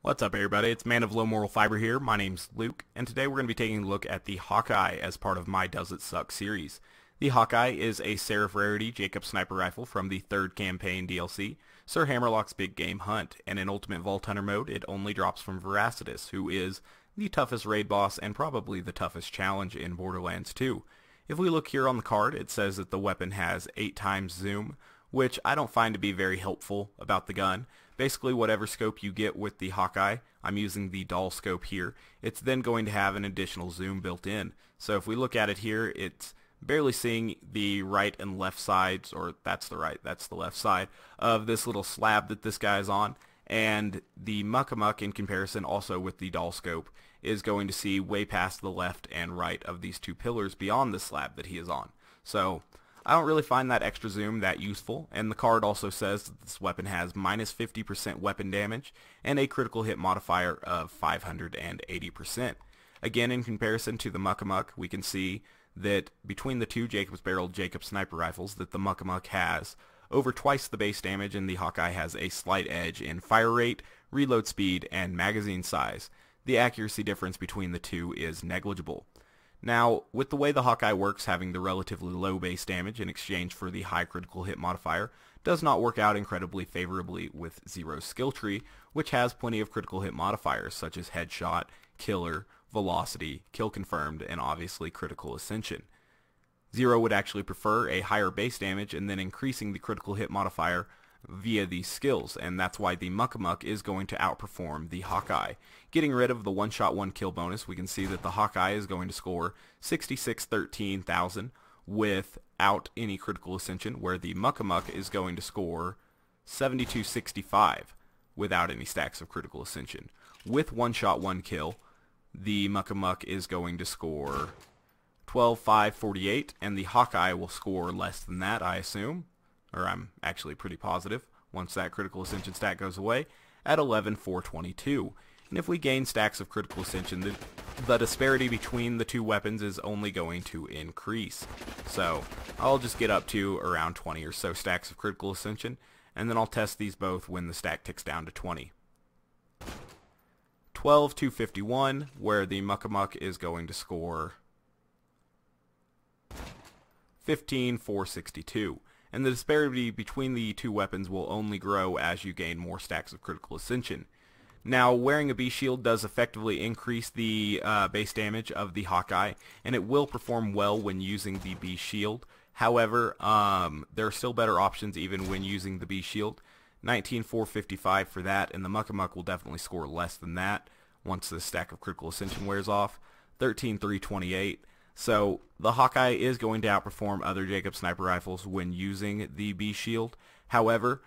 What's up, everybody? It's Man of Low Moral Fiber here. My name's Luke, and today we're going to be taking a look at the Hawkeye as part of my Does It Suck series. The Hawkeye is a Seraph rarity Jakobs sniper rifle from the 3rd campaign DLC, Sir Hammerlock's Big Game Hunt, and in Ultimate Vault Hunter mode it only drops from Vorac, who is the toughest raid boss and probably the toughest challenge in Borderlands 2. If we look here on the card, it says that the weapon has 8 times zoom, which I don't find to be very helpful about the gun. Basically, whatever scope you get with the Hawkeye, I'm using the doll scope here, it's then going to have an additional zoom built in. So if we look at it here, it's barely seeing the right and left sides, or that's the right, that's the left side, of this little slab that this guy is on. And the Muck in comparison, also with the doll scope, is going to see way past the left and right of these 2 pillars beyond the slab that he is on. So I don't really find that extra zoom that useful, and the card also says that this weapon has minus 50% weapon damage and a critical hit modifier of 580%. Again, in comparison to the Muck, we can see that between the 2 Jakobs barreled Jakobs sniper rifles that the Muck has over twice the base damage, and the Hawkeye has a slight edge in fire rate, reload speed, and magazine size. The accuracy difference between the 2 is negligible. Now, with the way the Hawkeye works, having the relatively low base damage in exchange for the high critical hit modifier does not work out incredibly favorably with Zero's skill tree, which has plenty of critical hit modifiers such as headshot, killer, velocity, kill confirmed, and obviously critical ascension. Zero would actually prefer a higher base damage and then increasing the critical hit modifier via these skills, and that's why the Muck is going to outperform the Hawkeye. Getting rid of the one-shot one-kill bonus, we can see that the Hawkeye is going to score 66,13,000 without any critical ascension, where the Muck is going to score 7265 without any stacks of critical ascension. With one-shot one-kill, the Muck is going to score 12,548, and the Hawkeye will score less than that, I assume, or I'm actually pretty positive, once that critical ascension stat goes away, at 11,422. And if we gain stacks of critical ascension, the disparity between the 2 weapons is only going to increase. So I'll just get up to around 20 or so stacks of critical ascension, and then I'll test these both when the stack ticks down to 20. 12,251, where the Muck is going to score 15,462. And the disparity between the 2 weapons will only grow as you gain more stacks of critical ascension. Now, wearing a B shield does effectively increase the base damage of the Hawkeye, and it will perform well when using the B shield. However, there are still better options even when using the B shield. 19,455 for that, and the Muck will definitely score less than that once the stack of critical ascension wears off. 13,328. So the Hawkeye is going to outperform other Jakobs sniper rifles when using the B shield. However,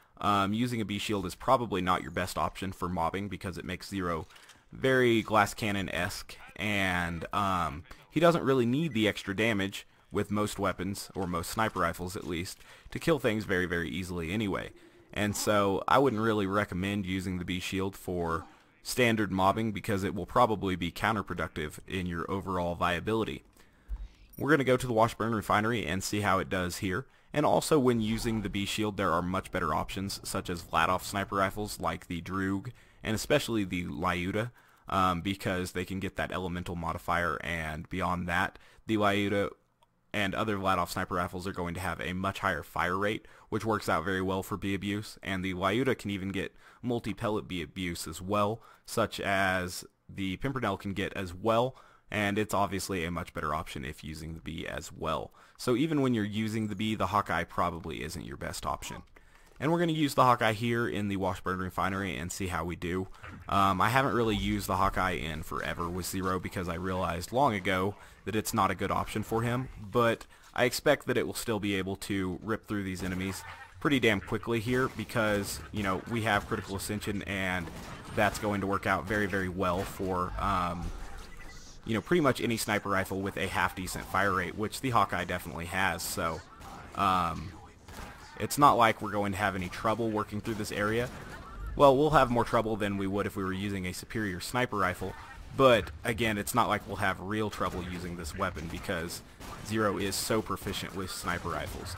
using a B shield is probably not your best option for mobbing because it makes Zero very glass cannon-esque, and he doesn't really need the extra damage with most weapons, or most sniper rifles at least, to kill things very, very easily anyway. And so I wouldn't really recommend using the B shield for standard mobbing because it will probably be counterproductive in your overall viability. We're going to go to the Washburn Refinery and see how it does here. And also when using the B shield, there are much better options such as Vladoff sniper rifles like the Droog and especially the Lyuda, because they can get that elemental modifier, and beyond that, the Lyuda and other Vladoff sniper rifles are going to have a much higher fire rate, which works out very well for B abuse, and the Lyuda can even get multi-pellet B abuse as well, such as the Pimpernel can get as well. And it's obviously a much better option if using the B as well. So even when you're using the B, the Hawkeye probably isn't your best option. And we're going to use the Hawkeye here in the Washburn Refinery and see how we do. I haven't really used the Hawkeye in forever with Zero because I realized long ago that it's not a good option for him. But I expect that it will still be able to rip through these enemies pretty damn quickly here because, you know, we have critical ascension, and that's going to work out very, very well for you know, pretty much any sniper rifle with a half-decent fire rate, which the Hawkeye definitely has. So it's not like we're going to have any trouble working through this area. Well, we'll have more trouble than we would if we were using a superior sniper rifle, but again, it's not like we'll have real trouble using this weapon because Zero is so proficient with sniper rifles.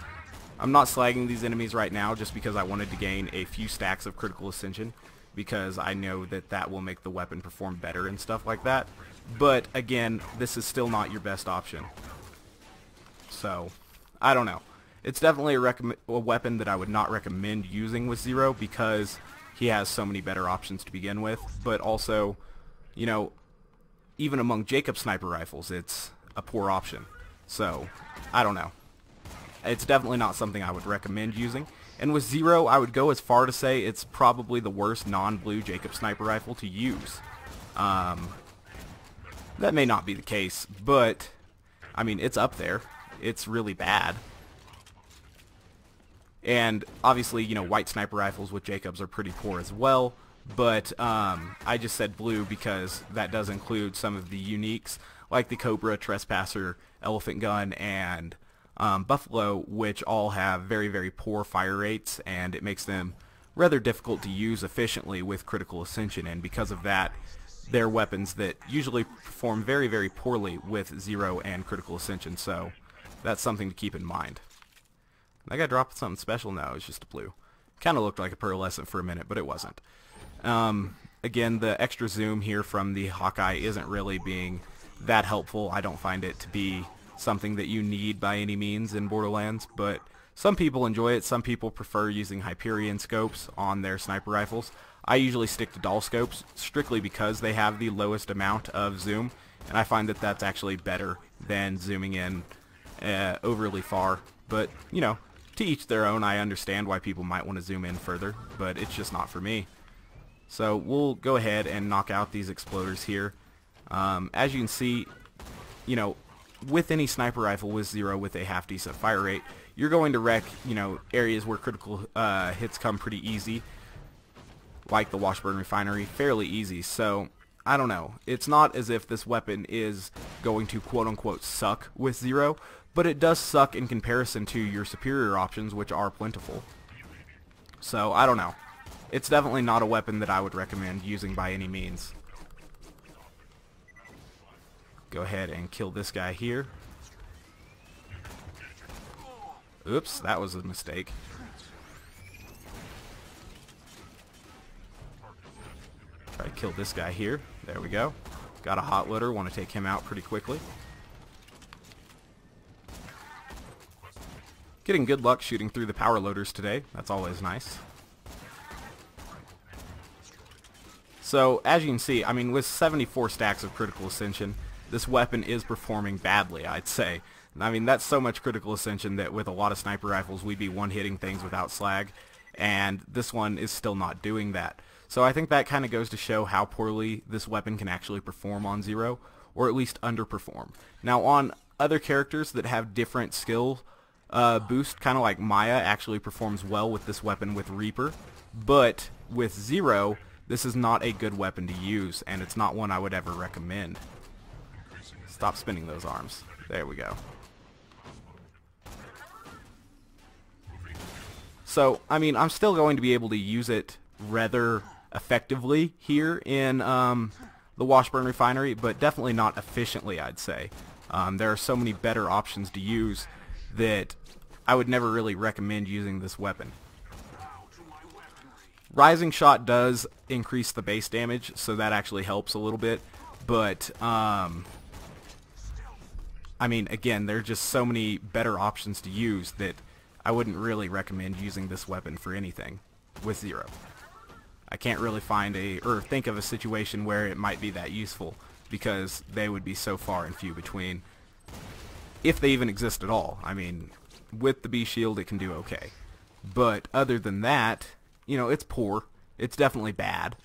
I'm not slagging these enemies right now just because I wanted to gain a few stacks of critical ascension, because I know that that will make the weapon perform better and stuff like that. But again, this is still not your best option. So, I don't know. It's definitely a weapon that I would not recommend using with Zero because he has so many better options to begin with. But also, you know, even among Jakobs sniper rifles, it's a poor option. So, I don't know. It's definitely not something I would recommend using. And with Zero, I would go as far to say it's probably the worst non-blue Jakobs sniper rifle to use. That may not be the case, but, I mean, it's up there. It's really bad. And obviously, you know, white sniper rifles with Jakobs are pretty poor as well. But I just said blue because that does include some of the uniques, like the Cobra, Trespasser, Elephant Gun, and Buffalo, which all have very, very poor fire rates, and it makes them rather difficult to use efficiently with critical ascension. And because of that, they're weapons that usually perform very, very poorly with Zero and critical ascension. So that's something to keep in mind. That guy dropped something special? No, it's just a blue. Kind of looked like a pearlescent for a minute, but it wasn't. Again, the extra zoom here from the Hawkeye isn't really being that helpful. I don't find it to be something that you need by any means in Borderlands, but some people enjoy it. Some people prefer using Hyperion scopes on their sniper rifles. I usually stick to dull scopes strictly because they have the lowest amount of zoom, and I find that that's actually better than zooming in overly far. But, you know, to each their own. I understand why people might want to zoom in further, but it's just not for me. So we'll go ahead and knock out these exploders here. As you can see, you know, with any sniper rifle with Zero with a half decent fire rate, you're going to wreck, you know, areas where critical hits come pretty easy, like the Washburn Refinery, fairly easy. So I don't know. It's not as if this weapon is going to quote-unquote suck with Zero, but it does suck in comparison to your superior options, which are plentiful. So I don't know. It's definitely not a weapon that I would recommend using by any means. Go ahead and kill this guy here. Oops, that was a mistake. Try to kill this guy here. There we go. Got a hot loader. Want to take him out pretty quickly. Getting good luck shooting through the power loaders today. That's always nice. So, as you can see, I mean, with 74 stacks of critical ascension, this weapon is performing badly, I'd say. I mean, that's so much critical ascension that with a lot of sniper rifles, we'd be one-hitting things without slag, and this one is still not doing that. So I think that kind of goes to show how poorly this weapon can actually perform on Zero, or at least underperform. Now, on other characters that have different skill boost, kind of like Maya actually performs well with this weapon with Reaper, but with Zero, this is not a good weapon to use, and it's not one I would ever recommend. Stop spinning those arms. There we go. So, I mean, I'm still going to be able to use it rather effectively here in the Washburn Refinery, but definitely not efficiently, I'd say. There are so many better options to use that I would never really recommend using this weapon. Rising Shot does increase the base damage, so that actually helps a little bit, but I mean, again, there are just so many better options to use that I wouldn't really recommend using this weapon for anything with Zero. I can't really find or think of a situation where it might be that useful, because they would be so far and few between, if they even exist at all. I mean, with the B shield it can do okay, but other than that, you know, it's poor. It's definitely bad.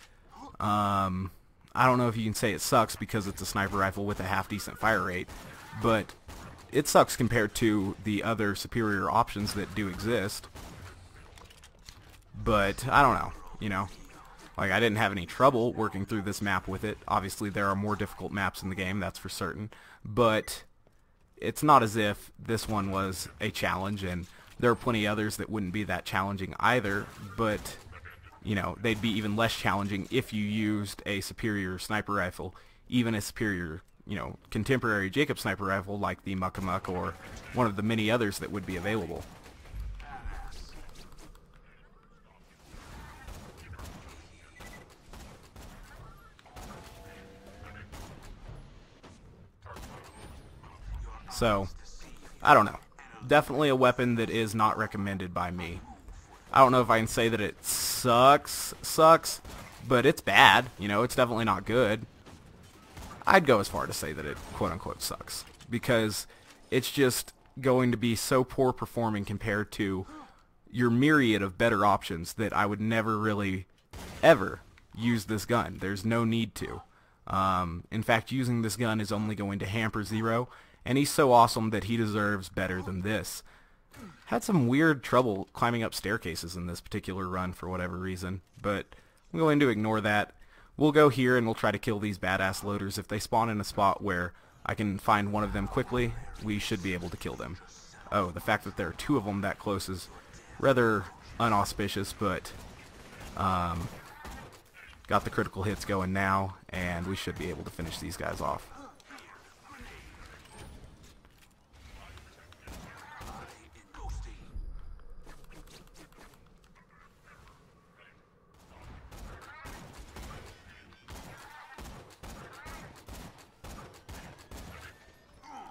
I don't know if you can say it sucks because it's a sniper rifle with a half decent fire rate, but it sucks compared to the other superior options that do exist. But I don't know, you know, like, I didn't have any trouble working through this map with it. Obviously there are more difficult maps in the game, that's for certain, but it's not as if this one was a challenge, and there are plenty others that wouldn't be that challenging either, but, you know, they'd be even less challenging if you used a superior sniper rifle, even a superior, you know, contemporary Jakobs sniper rifle like the Muck Muck or one of the many others that would be available. So, I don't know. Definitely a weapon that is not recommended by me. I don't know if I can say that it sucks, but it's bad. You know, it's definitely not good. I'd go as far to say that it quote-unquote sucks, because it's just going to be so poor performing compared to your myriad of better options that I would never really, ever use this gun. There's no need to. In fact, using this gun is only going to hamper Zero, and he's so awesome that he deserves better than this. Had some weird trouble climbing up staircases in this particular run for whatever reason, but I'm going to ignore that. We'll go here and we'll try to kill these badass loaders. If they spawn in a spot where I can find one of them quickly, we should be able to kill them. Oh, the fact that there are two of them that close is rather unauspicious, but got the critical hits going now, and we should be able to finish these guys off.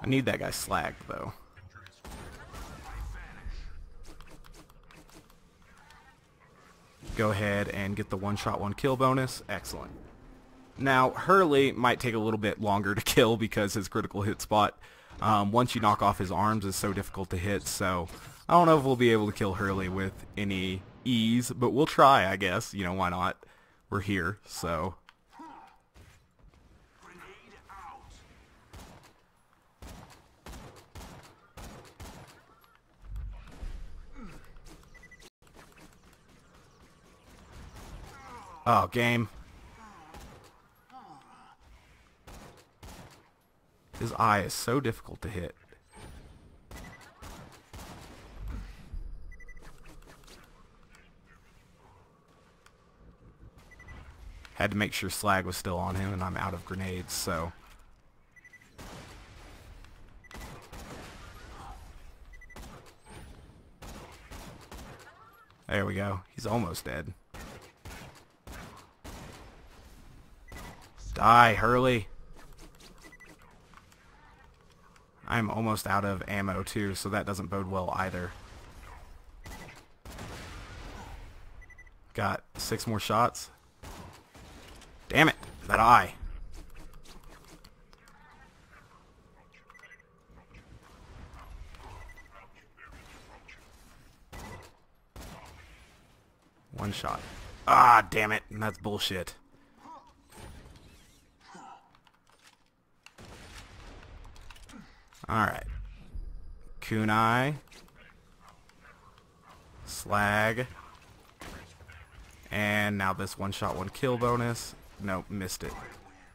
I need that guy slagged, though. Go ahead and get the one-shot, one-kill bonus. Excellent. Now, Hurley might take a little bit longer to kill because his critical hit spot, once you knock off his arms, is so difficult to hit. So, I don't know if we'll be able to kill Hurley with any ease, but we'll try, I guess. You know, why not? We're here, so... Oh, game. His eye is so difficult to hit. Had to make sure slag was still on him, and I'm out of grenades, so... There we go. He's almost dead. Die, Hurley. I'm almost out of ammo too, so that doesn't bode well either. Got 6 more shots. Damn it, that eye. One shot. Ah, damn it, that's bullshit. Alright. Kunai. Slag. And now this one-shot, one-kill bonus. Nope, missed it.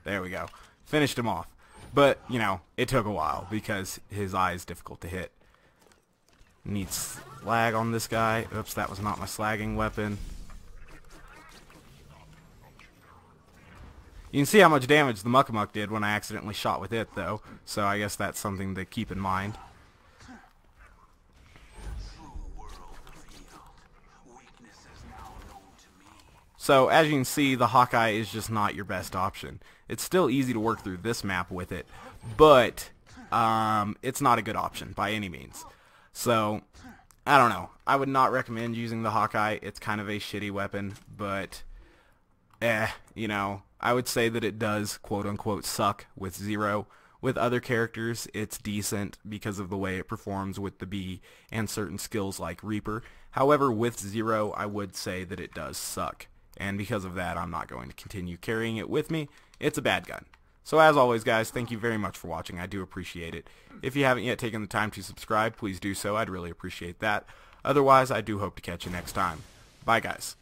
There we go. Finished him off. But, you know, it took a while because his eye is difficult to hit. Need slag on this guy. Oops, that was not my slagging weapon. You can see how much damage the Muckamuck did when I accidentally shot with it, though, so I guess that's something to keep in mind. So, as you can see, the Hawkeye is just not your best option. It's still easy to work through this map with it, but it's not a good option by any means. So, I don't know. I would not recommend using the Hawkeye. It's kind of a shitty weapon, but, you know... I would say that it does quote-unquote suck with Zero. With other characters, it's decent because of the way it performs with the bee and certain skills like Reaper. However, with Zero, I would say that it does suck. And because of that, I'm not going to continue carrying it with me. It's a bad gun. So as always, guys, thank you very much for watching. I do appreciate it. If you haven't yet taken the time to subscribe, please do so. I'd really appreciate that. Otherwise, I do hope to catch you next time. Bye, guys.